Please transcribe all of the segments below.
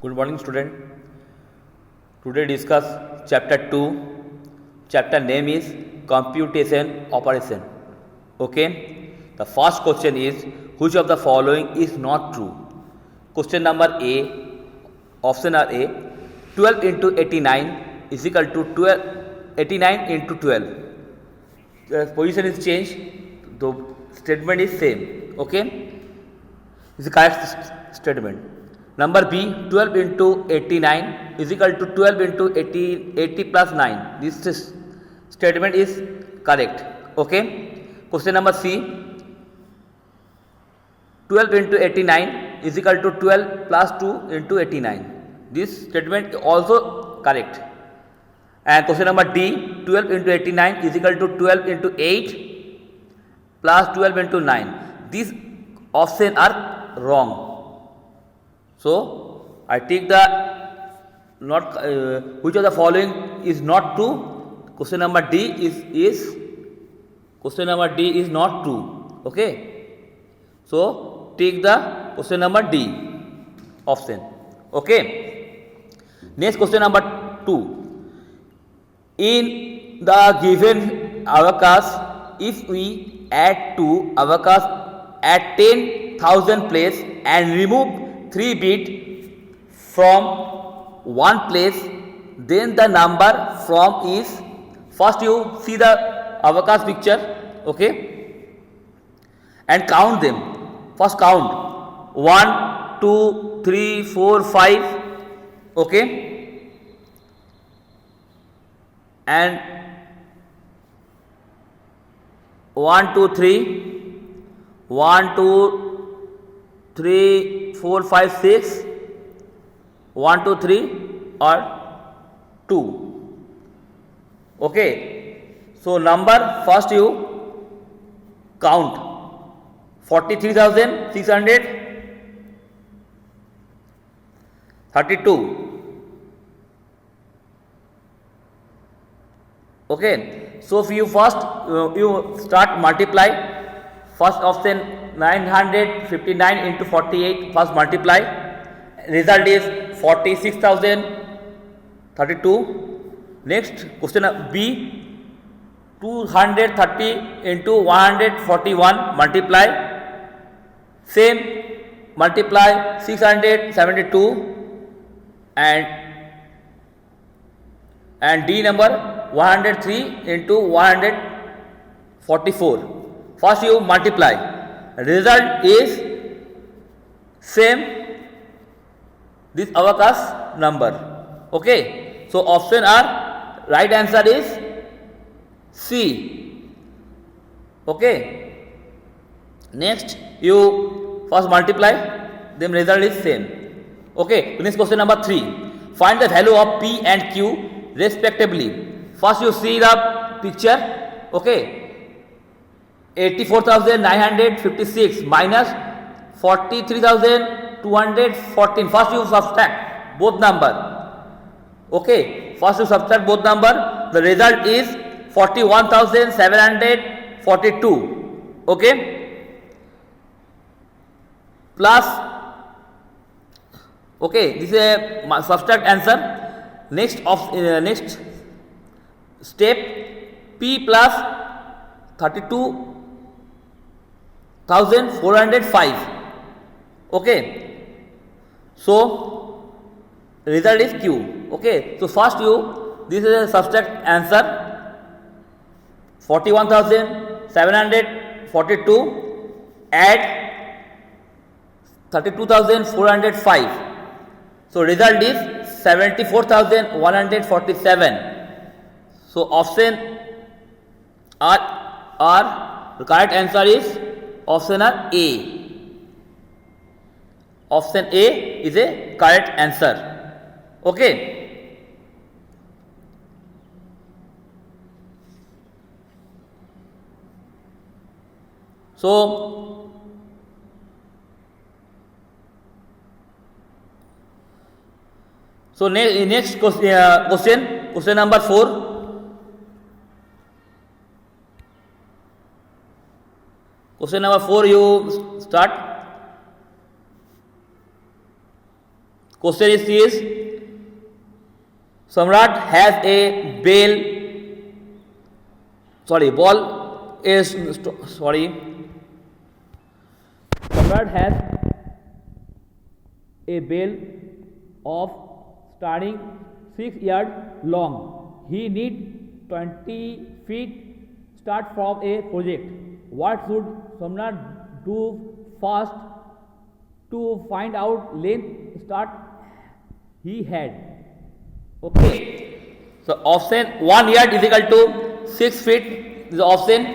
Good morning, student. Today discuss chapter 2. Chapter name is computation operation. Okay. The first question is, which of the following is not true? Question number A, option are A, 12 into 89 is equal to 89 into 12. The position is changed, the statement is same. Okay. This is the correct statement. Number B, 12 into 89 is equal to 12 into 80 plus 9. This statement is correct. Okay. Question number C, 12 into 89 is equal to 12 plus 2 into 89. This statement is also correct. And question number D, 12 into 89 is equal to 12 into 8 plus 12 into 9. These options are wrong. So I take the not which of the following is not true. Question number D is question number D is not true. Okay. So take the question number D option. Okay. Next question number 2. In the given abacus, if we add to abacus at 10,000 place and remove 3 bit from one place, then the number from is, first you see the abacus picture, okay, and count them. First count 1, 2, 3, 4, 5, okay, and 1, 2, 3, 1, 2, 3, 4, 5, 6, 1, 2, 3 or 2. Okay. So number first you count 43,632. Okay. So if you first you start multiply. First option 959 into 48, first multiply, result is 46,032. Next question B, 230 into 141, multiply, same multiply 672, and D number 103 into 144. First you multiply, result is same this abacus number. Okay. So option are, right answer is C. Okay. Next you first multiply, then result is same. Okay. Next question number 3. Find the value of P and Q respectively. First you see the picture. Okay. 84,956 minus 43,214. First you subtract both number. Okay. First you subtract both number. The result is 41,742. Okay. Plus. Okay. This is a subtract answer. Next next step, P plus 32,405. Okay. So result is Q. Okay. So first this is a subtract answer, 41,742 add 32,405. So result is 74,147. So option are the correct answer is option are A. Option A is a correct answer. Okay. So next question number 4. Question number 4 you start. Question is this: Samrat has a ball is sorry. Samrat has a bale of starting 6 yards long. He need 20 feet start from a project. What should Samrat do first to find out length start he had? Okay. So option 1 yard is equal to 6 feet. This is option.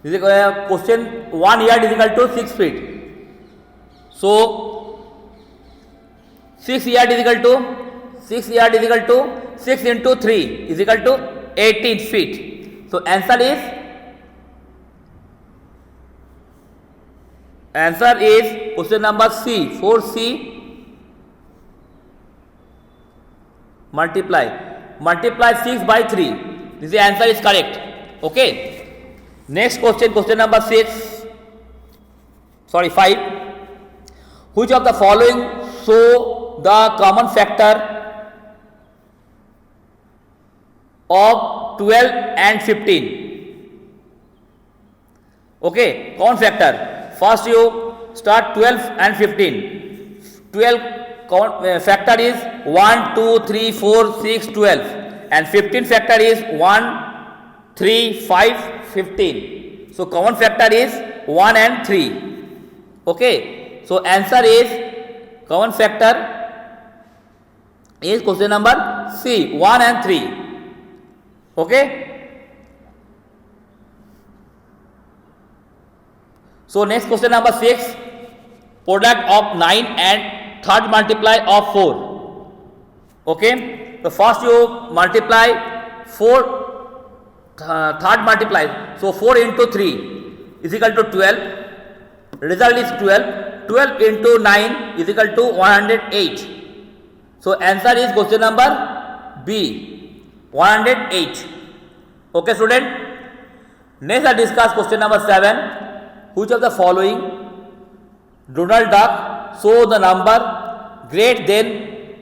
This is question 1 yard is equal to 6 feet. So 6 yard is equal to 6 into 3 is equal to 18 feet. So answer is question number C. 4C multiply 6 by 3. This answer is correct. Okay. Next question number 5. Which of the following show the common factor of 12 and 15? Okay, common factor. First you start 12 and 15. 12 factor is 1, 2, 3, 4, 6, 12, and 15 factor is 1, 3, 5, 15. So common factor is 1 and 3. Okay. So answer is common factor is question number C, 1 and 3. Okay. So next question number 6, product of 9 and third multiply of 4. Okay. So first you multiply 4, third multiply. So 4 into 3 is equal to 12. Result is 12. 12 into 9 is equal to 108. So answer is question number B, 108. Okay student. Next I discuss question number 7. Which of the following Donald Duck show the number greater than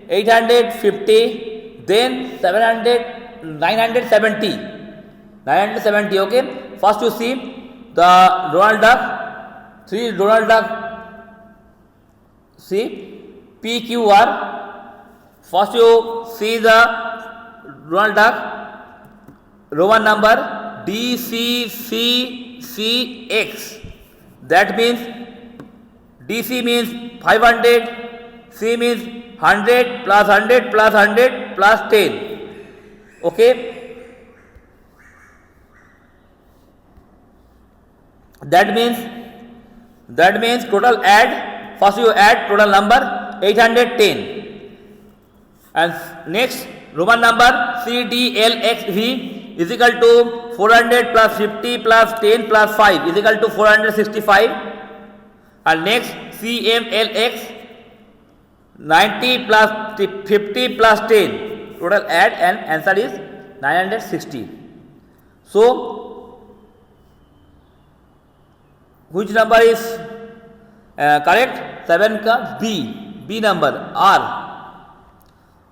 850 then 970. Okay. First you see the Donald Duck. 3 Donald Duck. See PQR. First you see the Donald Duck Roman number DCCCX. That means DC means 500, C means 100 plus 100 plus 100 plus 10. Okay. That means total add. First you add total number 810, and next Roman number CDLXV is equal to 400 plus 50 plus 10 plus 5 is equal to 465, and next CMLX 90 plus 50 plus 10 total add and answer is 960. So which number is correct? 7 का B number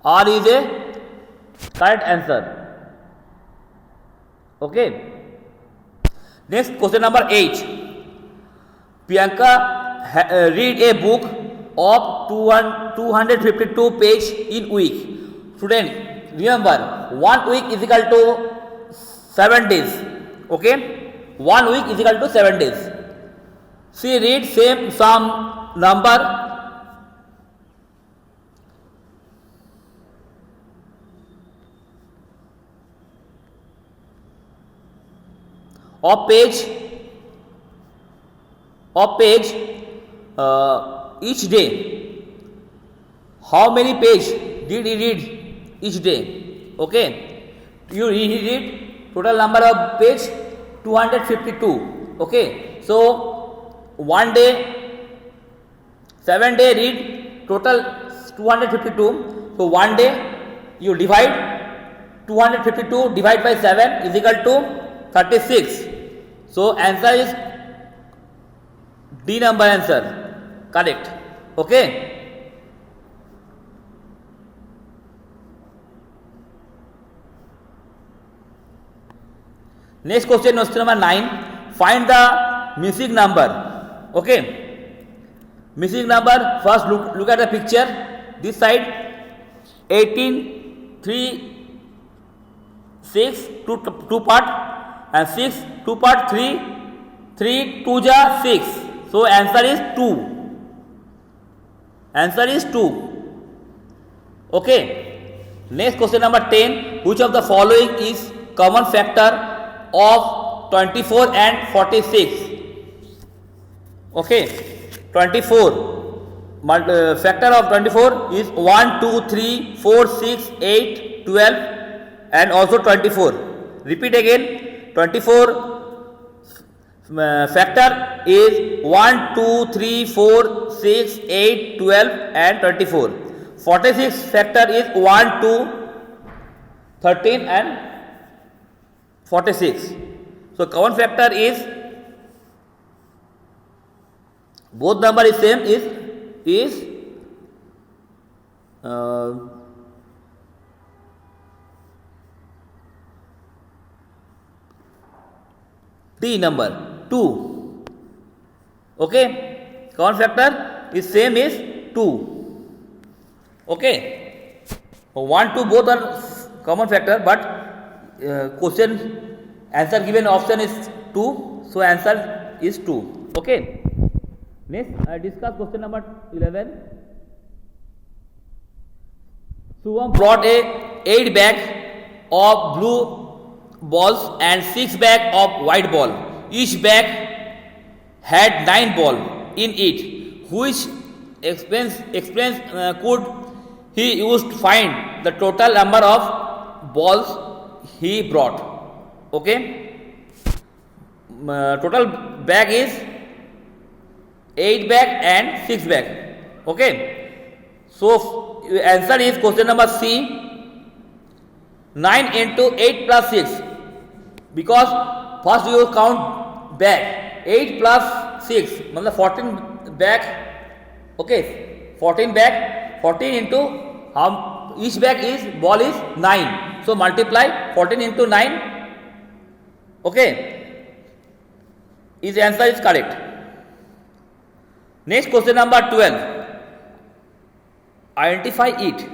R is a correct answer. Okay. Next question number 8. Priyanka read a book of 252 page in week. Student, remember 1 week is equal to 7 days. Okay. 1 week is equal to 7 days. She read some number of page each day. How many page did he read each day? Okay, you read total number of page 252. Okay, so 1 day 7 day read total 252. So 1 day you divide 252 divide by 7 is equal to 36. So answer is D number answer correct. Okay. Next question number 9. Find the missing number. Okay. Missing number. First look at the picture. This side 18, 3, 6, 2 part, and 6, 2 part, 3, 3, 2 ja 6. So answer is 2. Answer is 2. Okay. Next question number 10. Which of the following is common factor of 24 and 46? Okay. 24. Factor of 24 is 1, 2, 3, 4, 6, 8, 12 and also 24. Repeat again. 24 factor is 1, 2, 3, 4, 6, 8, 12 and 24. 46 factor is 1, 2, 13 and 46. So common factor is both number is same is D number 2. Okay. Common factor is same is 2. Okay. 1, 2 both are common factor, but question answer given option is 2, so answer is 2. Okay. Next, I discuss question number 11. Subham brought a 8 bag of blue balls and 6 bag of white ball. Each bag had 9 ball in it. Which explains could he use to find the total number of balls he brought? Okay. Total bag is 8 bag and 6 bag. Okay. So answer is question number C. 9 into 8 plus 6. Because first you count bag. 8 plus 6. मतलब 14 bag. Okay. 14 bag. 14 into each bag is ball is 9. So multiply 14 into 9. Okay. His answer is correct. Next question number 12. Identify it.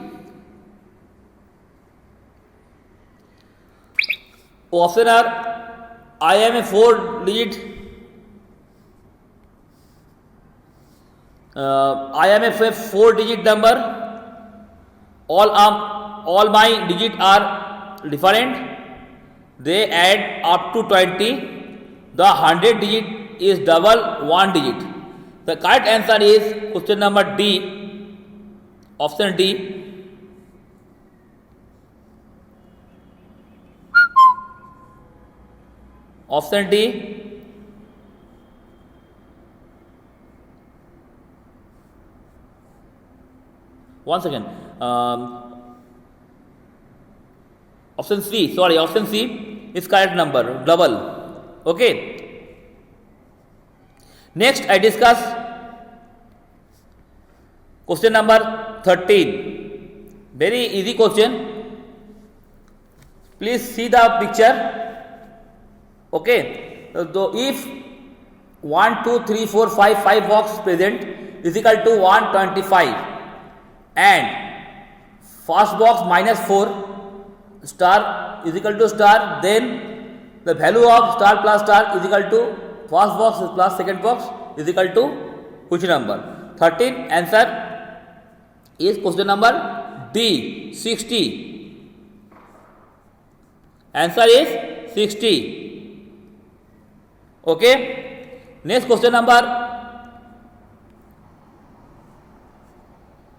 Option are I am a 4-digit. I am a 4-digit number. All my digits are different. They add up to 20. The 100 digit is double 1 digit. The correct answer is question number D. Option D. Option D. Once again. Option C. Sorry, option C is correct number. Double. Okay. Next, I discuss question number 13. Very easy question. Please see the picture. Okay. So if 1, 2, 3, 4, 5 box present is equal to 125 and first box minus 4 star is equal to star, then the value of star plus star is equal to first box plus second box is equal to which number? 13. Answer is question number D. 60. Answer is 60. Okay. Next question number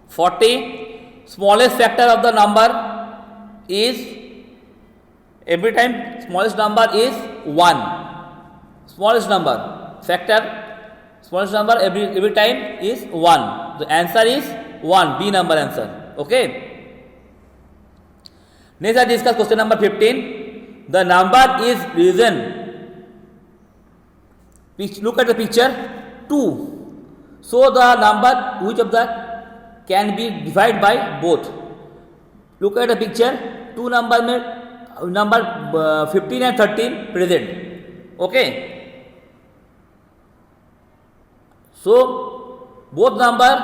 40. Smallest factor of the number is, every time smallest number is 1. Smallest number factor, smallest number every time is 1. The answer is 1. B number answer. Okay. Next I discuss question number 15. The number is reason. Look at the picture 2. So the number which of the can be divided by both. Look at the picture. Two number में number 15 and 13 present. Okay. So both number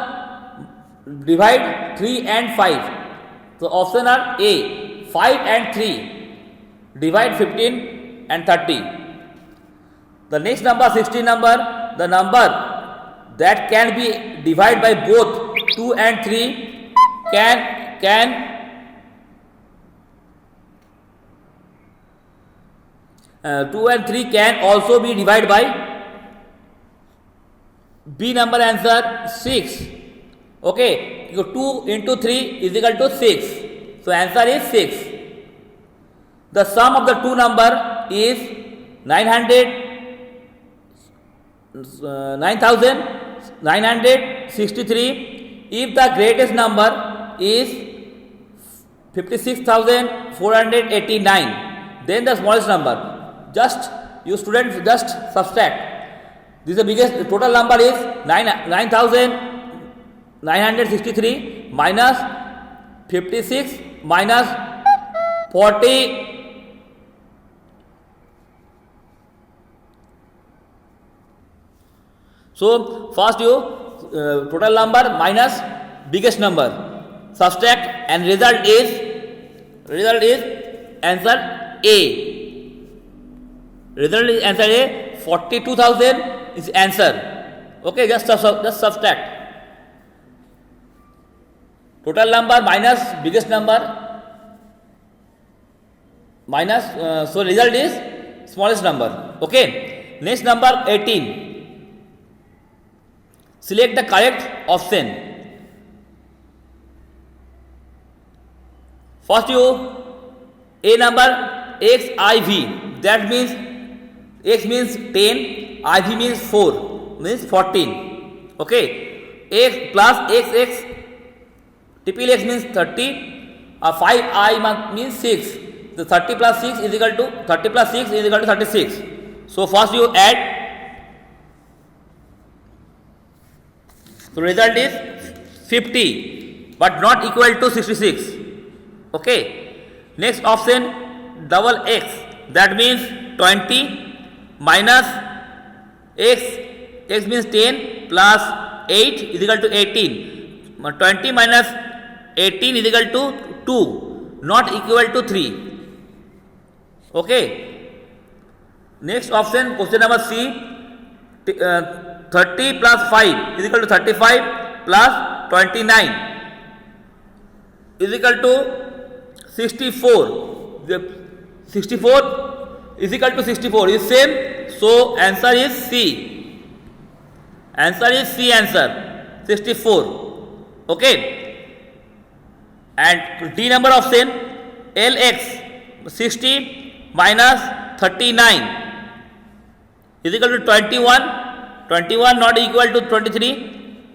divide 3 and 5. So option are A, 5 and 3 divide 15 and 30. The next number 16 number, the number that can be divided by both 2 and 3 can 2 and 3 can also be divided by B number answer 6. Okay, 2 into 3 is equal to 6. So answer is 6. The sum of the two number is 9,963 if the greatest number is 56,489, then the smallest number. Just you students just subtract. This is the biggest. Total number is 9,963 minus 56 minus 40. So first you total number minus biggest number, subtract, and result is answer A. Result is answer A. 42,000 is answer. Okay, just subtract. Total number minus biggest number minus so result is smallest number. Okay. Next number 18. Select the correct option. First you A number XIV, that means X means 10, IV means 4, means 14. Okay, X plus XX, triple X means 30, 5I means 6. So 30 plus 6 is equal to 36. So first you add. So result is 50, but not equal to 66. Okay. Next option double X, that means 20 minus X means 10 plus 8 is equal to 18. 20 minus 18 is equal to 2, not equal to 3. Okay. Next option, question number C, 30 plus 5 is equal to 35 plus 29 is equal to 64. 64 is equal to 64 is same. So answer is C. Answer 64. Okay. And D number option LX 60 minus 39 is equal to 21. 21 not equal to 23.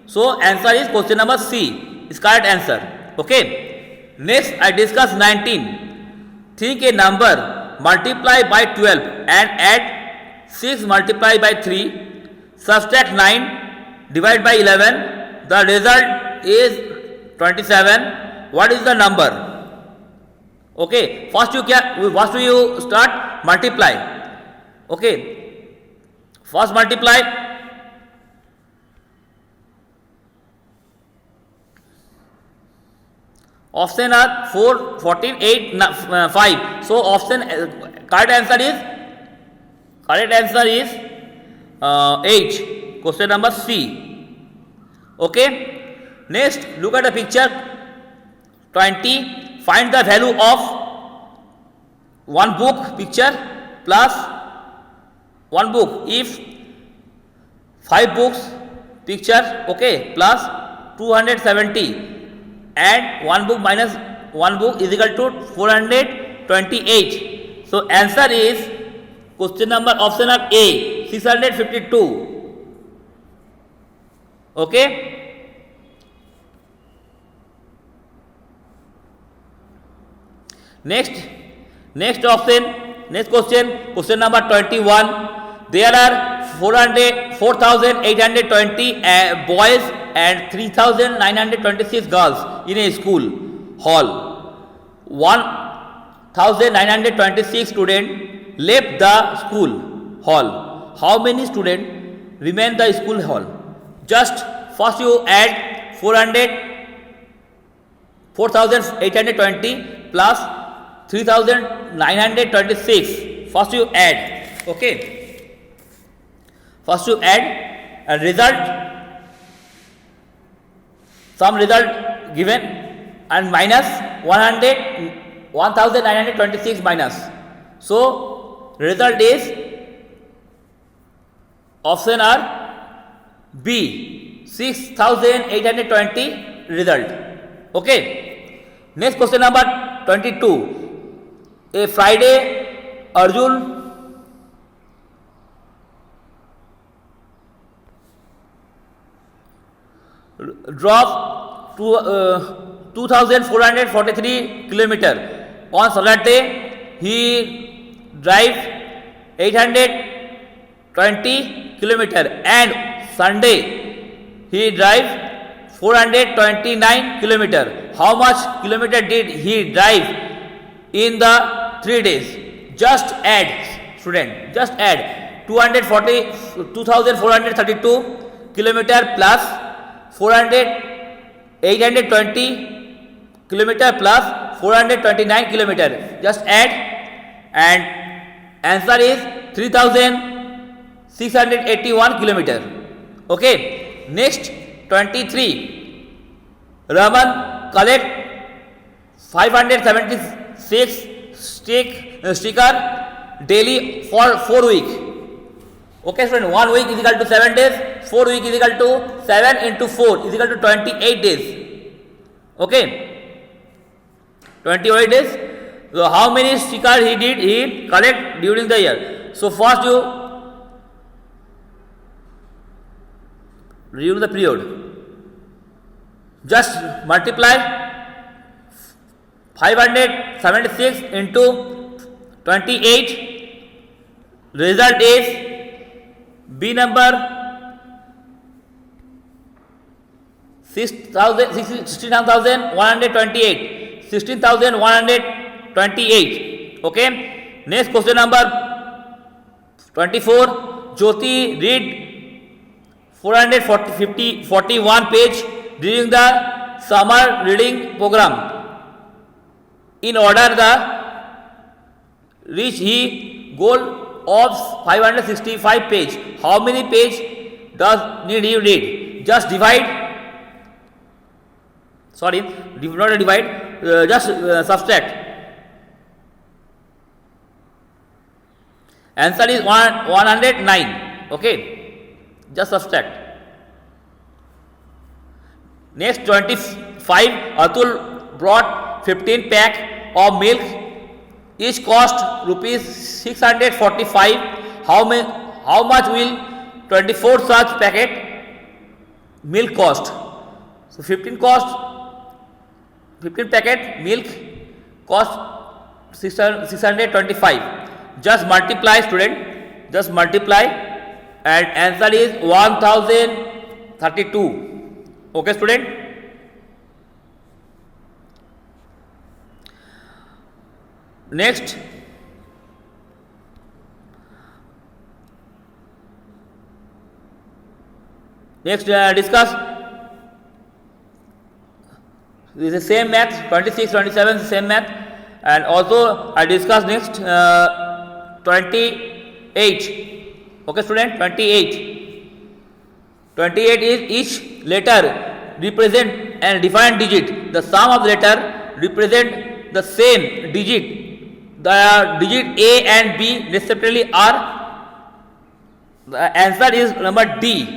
So answer is question number C is correct answer. Okay. Next I discuss 19. Think a number multiply by 12 and add 6 multiply by 3, subtract 9, divide by 11. The result is 27. What is the number? Okay. First you start multiply. Okay. First multiply. Option are 4, 14, 8, 5. So option correct answer is 8. Question number C. Okay. Next, look at the picture 20. Find the value of one book picture plus one book. If 5 books picture, okay, plus 270. And one book minus one book is equal to 428. So answer is question number option of A, 652. Okay. Next option, next question number 21. There are 4,820 boys and 3,926 girls in a school hall. 1,926 students left the school hall. How many students remain the school hall? Just first you add 4,820 plus 3,926. First you add, okay. First you add and result, some result given, and minus 1,926 minus. So result is option are B, 6,820 result. Okay. Next question number 22. A Friday Arjun drove 2,443 kilometer. On Saturday he drive 820 kilometer, and Sunday he drive 429 kilometer. How much kilometer did he drive in the 3 days? Just add, student, just add 2,432 kilometer plus 820 kilometer plus 429 kilometer. Just add, and answer is 3,681 kilometer. Okay. Next 23. Raman collect 576 sticker daily for 4 weeks. Okay, friend, 1 week is equal to 7 days, 4 weeks is equal to 7 into 4 is equal to 28 days. Okay, 28 days. So how many stickers he collect during the year? So first you during the period, just multiply 576 into 28. Result is B number 16,128. 16,128. Okay. Next question number 24. Jyoti read 441 page during the summer reading program. In order the reach he goal of 565 page. How many page does need you read? Just divide. Sorry, not divide. Just subtract. Answer is 109. Okay. Just subtract. Next 25. Atul brought 15 pack of milk. Each cost rupees 645. How much will 24 such packet milk cost? So 15 packet milk cost 625. Just multiply, student. Just multiply, and answer is 1032. Okay, student. Next, discuss this is the same math, 26, 27 same math, and also I discuss next 28. Okay, student, 28. 28 is each letter represent and defined digit. The sum of the letter represent the same digit. The digit A and B respectively are. The answer is number D.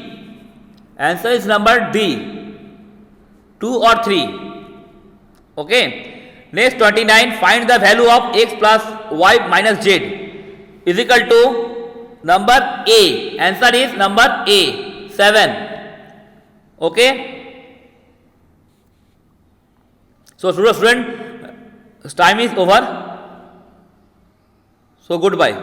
Answer is number D. 2 or 3. Okay. Next 29. Find the value of x plus y minus z is equal to number A. Answer is number A. 7. Okay. So student, time is over. So goodbye.